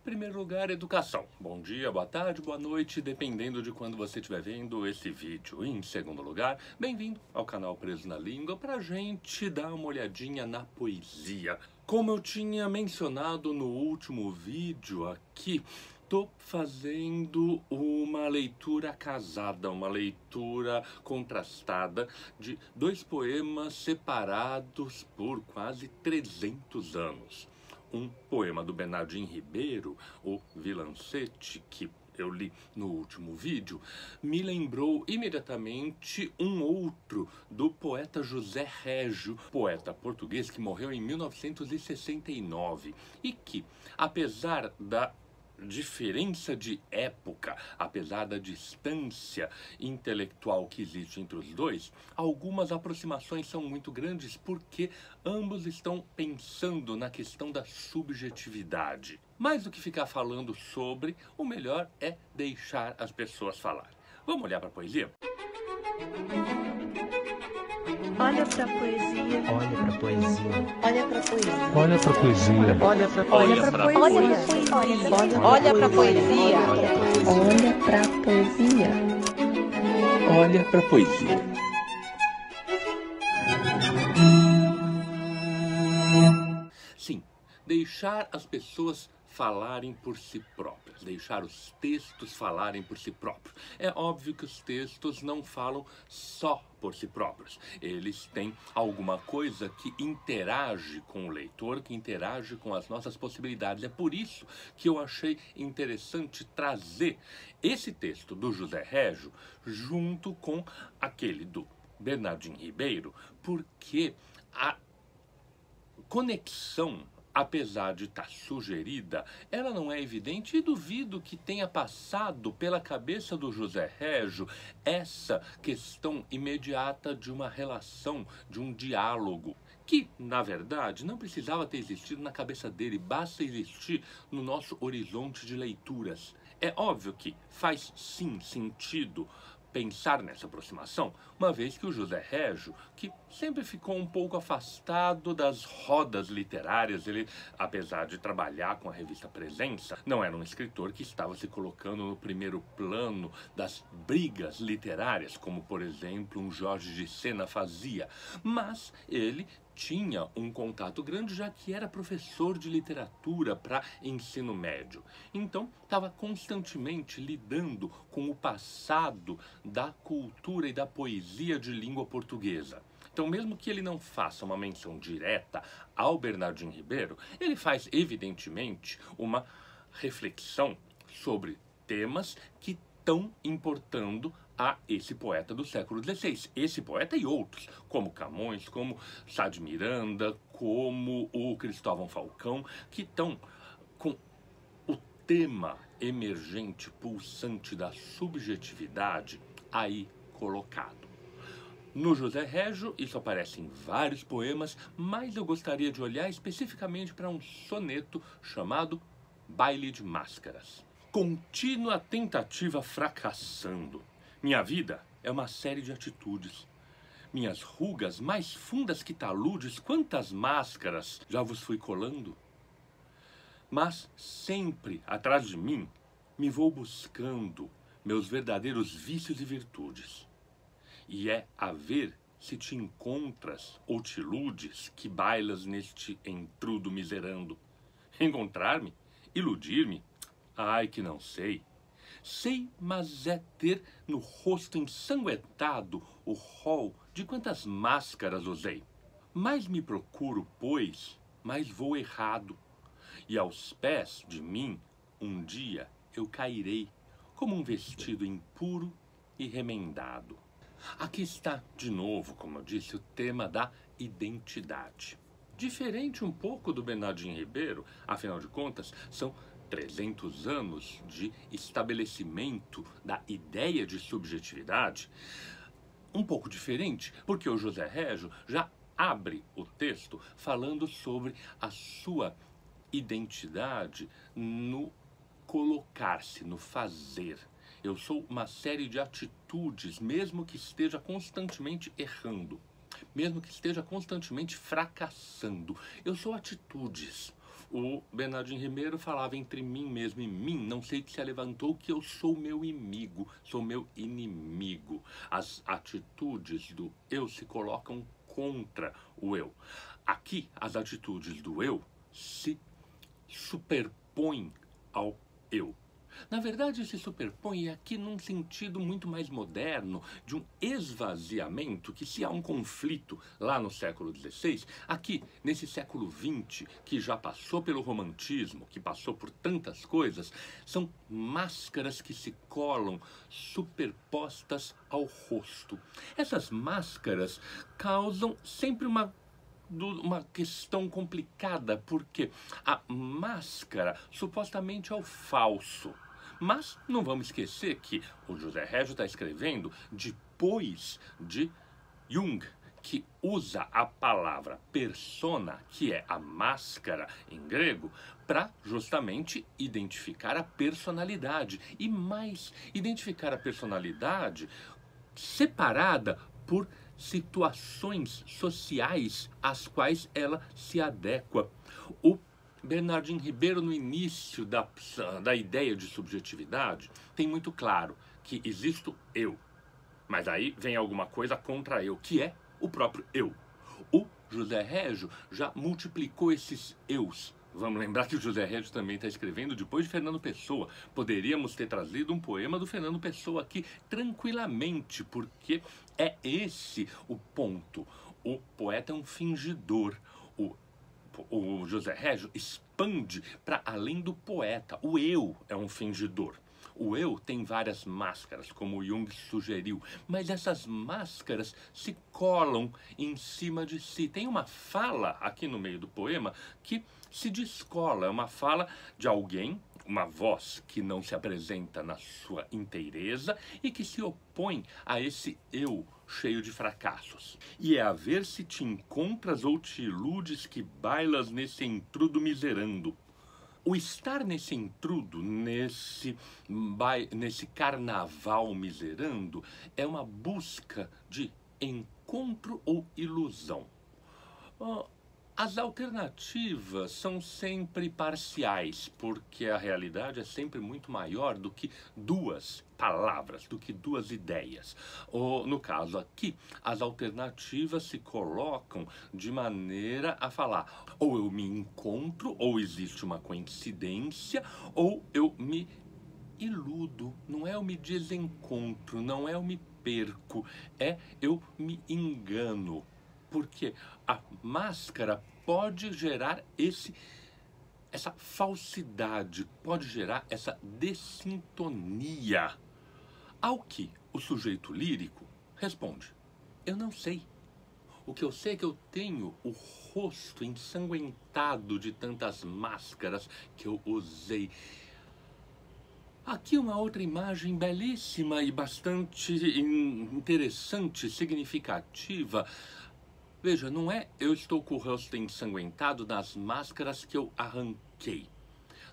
Em primeiro lugar, educação. Bom dia, boa tarde, boa noite, dependendo de quando você estiver vendo esse vídeo. Em segundo lugar, bem-vindo ao canal Preso na Língua pra gente dar uma olhadinha na poesia. Como eu tinha mencionado no último vídeo aqui, tô fazendo uma leitura casada, uma leitura contrastada de dois poemas separados por quase 300 anos. Um poema do Bernardinho Ribeiro, o Vilancete, que eu li no último vídeo, me lembrou imediatamente um outro do poeta José Régio, poeta português que morreu em 1969 e que, apesar da diferença de época, apesar da distância intelectual que existe entre os dois, algumas aproximações são muito grandes porque ambos estão pensando na questão da subjetividade. Mais do que ficar falando sobre, o melhor é deixar as pessoas falar. Vamos olhar para a poesia? Olha pra poesia. Olha pra poesia. Olha pra poesia. Olha pra poesia. Olha pra poesia. Olha pra poesia. Olha pra poesia. Olha para a poesia. Sim, deixar as pessoas falarem por si próprias, deixar os textos falarem por si próprios. É óbvio que os textos não falam só por si próprios. Eles têm alguma coisa que interage com o leitor, que interage com as nossas possibilidades. É por isso que eu achei interessante trazer esse texto do José Régio junto com aquele do Bernardinho Ribeiro, porque a conexão, apesar de estar sugerida, ela não é evidente e duvido que tenha passado pela cabeça do José Régio essa questão imediata de uma relação, de um diálogo, que, na verdade, não precisava ter existido na cabeça dele, basta existir no nosso horizonte de leituras. É óbvio que faz sim sentido pensar nessa aproximação, uma vez que o José Régio, que sempre ficou um pouco afastado das rodas literárias, ele, apesar de trabalhar com a revista Presença, não era um escritor que estava se colocando no primeiro plano das brigas literárias, como, por exemplo, um Jorge de Sena fazia, mas ele tinha um contato grande, já que era professor de literatura para ensino médio. Então, estava constantemente lidando com o passado da cultura e da poesia de língua portuguesa. Então, mesmo que ele não faça uma menção direta ao Bernardinho Ribeiro, ele faz, evidentemente, uma reflexão sobre temas que estão importando a esse poeta do século XVI. Esse poeta e outros, como Camões, como Sá de Miranda, como o Cristóvão Falcão, que estão com o tema emergente, pulsante da subjetividade aí colocado. No José Régio, isso aparece em vários poemas, mas eu gostaria de olhar especificamente para um soneto chamado Baile de Máscaras. Contínua tentativa fracassando. Minha vida é uma série de atitudes. Minhas rugas mais fundas que taludes, quantas máscaras já vos fui colando? Mas sempre atrás de mim me vou buscando meus verdadeiros vícios e virtudes. E é a ver se te encontras ou te iludes que bailas neste entrudo miserando. Encontrar-me? Iludir-me? Ai que não sei. Sei, mas é ter no rosto ensanguentado o rol de quantas máscaras usei. Mais me procuro, pois, mais vou errado. E aos pés de mim, um dia eu cairei, como um vestido impuro e remendado. Aqui está, de novo, como eu disse, o tema da identidade. Diferente um pouco do Bernardinho Ribeiro, afinal de contas, são 300 anos de estabelecimento da ideia de subjetividade, um pouco diferente, porque o José Régio já abre o texto falando sobre a sua identidade no colocar-se, no fazer. Eu sou uma série de atitudes, mesmo que esteja constantemente errando, mesmo que esteja constantemente fracassando. Eu sou atitudes. o Bernardinho Ribeiro falava entre mim mesmo e mim, não sei que se levantou, que eu sou meu inimigo, sou meu inimigo. As atitudes do eu se colocam contra o eu. Aqui, as atitudes do eu se superpõem ao eu. Na verdade, se superpõe aqui num sentido muito mais moderno, de um esvaziamento, que se há um conflito lá no século XVI, aqui, nesse século XX, que já passou pelo romantismo, que passou por tantas coisas, são máscaras que se colam superpostas ao rosto. Essas máscaras causam sempre uma questão complicada, porque a máscara supostamente é o falso. Mas não vamos esquecer que o José Régio está escrevendo depois de Jung, que usa a palavra persona, que é a máscara em grego, para justamente identificar a personalidade. E mais, identificar a personalidade separada por situações sociais às quais ela se adequa. O Bernardinho Ribeiro, no início da ideia de subjetividade, tem muito claro que existe o eu, mas aí vem alguma coisa contra eu, que é o próprio eu. O José Régio já multiplicou esses eus. Vamos lembrar que o José Régio também está escrevendo depois de Fernando Pessoa. Poderíamos ter trazido um poema do Fernando Pessoa aqui tranquilamente, porque é esse o ponto. O poeta é um fingidor. O José Régio expande para além do poeta. O eu é um fingidor. O eu tem várias máscaras, como o Jung sugeriu, mas essas máscaras se colam em cima de si. Tem uma fala aqui no meio do poema que se descola, é uma fala de alguém, uma voz que não se apresenta na sua inteireza e que se opõe a esse eu cheio de fracassos. E é a ver se te encontras ou te iludes que bailas nesse entrudo miserando. O estar nesse entrudo, nesse carnaval miserando, é uma busca de encontro ou ilusão. As alternativas são sempre parciais, porque a realidade é sempre muito maior do que duas palavras, do que duas ideias. No caso aqui, as alternativas se colocam de maneira a falar: ou eu me encontro, ou existe uma coincidência, ou eu me iludo. Não é eu me desencontro, não é eu me perco, é eu me engano. Porque a máscara pode gerar essa falsidade, pode gerar essa dessintonia. Ao que o sujeito lírico responde: eu não sei. O que eu sei é que eu tenho o rosto ensanguentado de tantas máscaras que eu usei. Aqui uma outra imagem belíssima e bastante interessante, significativa. Veja, não é eu estou com o rosto ensanguentado das máscaras que eu arranquei.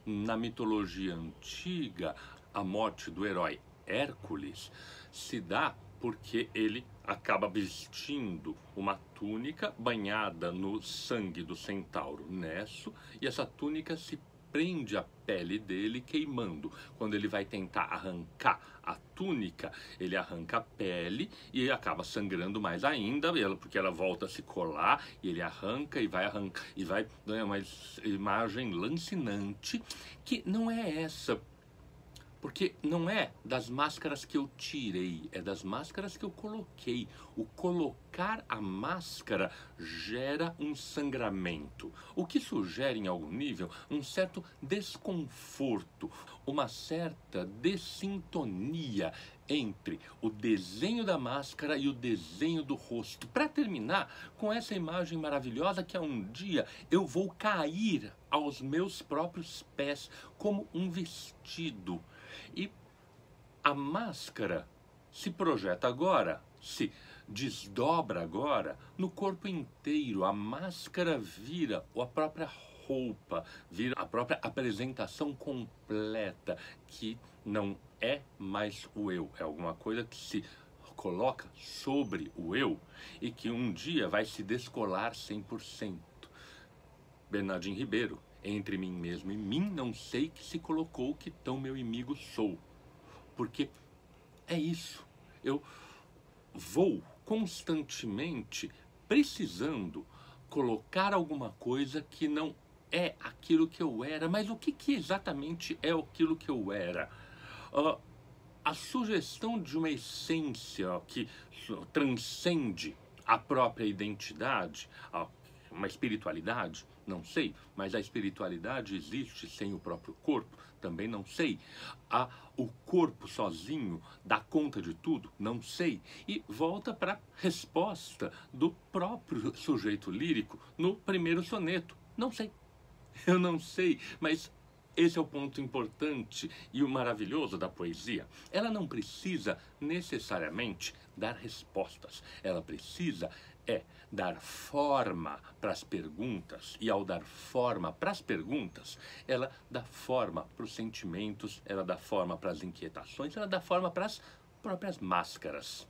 Na mitologia antiga, a morte do herói Hércules se dá porque ele acaba vestindo uma túnica banhada no sangue do centauro Nesso, e essa túnica se prende a pele dele queimando. Quando ele vai tentar arrancar a túnica, ele arranca a pele e acaba sangrando mais ainda, porque ela volta a se colar e ele arranca e vai ganhar uma imagem lancinante, que não é essa. Porque não é das máscaras que eu tirei, é das máscaras que eu coloquei. O colocar a máscara gera um sangramento, o que sugere em algum nível um certo desconforto, uma certa dessintonia entre o desenho da máscara e o desenho do rosto. Para terminar com essa imagem maravilhosa que um dia eu vou cair aos meus próprios pés como um vestido. E a máscara se projeta agora, se desdobra agora no corpo inteiro. A máscara vira a própria roupa, vira a própria apresentação completa, que não é mais o eu, é alguma coisa que se coloca sobre o eu e que um dia vai se descolar 100%. Bernardinho Ribeiro Entre mim mesmo e mim não sei que se colocou que tão meu inimigo sou. Porque é isso. Eu vou constantemente precisando colocar alguma coisa que não é aquilo que eu era. Mas o que exatamente é aquilo que eu era? A sugestão de uma essência que transcende a própria identidade, uma espiritualidade, não sei, mas a espiritualidade existe sem o próprio corpo, também não sei. O corpo sozinho dá conta de tudo, não sei. E volta para a resposta do próprio sujeito lírico no primeiro soneto, não sei. Eu não sei, mas esse é o ponto importante e o maravilhoso da poesia. Ela não precisa necessariamente dar respostas. Ela precisa dar forma para as perguntas. E ao dar forma para as perguntas, ela dá forma para os sentimentos, ela dá forma para as inquietações, ela dá forma para as próprias máscaras.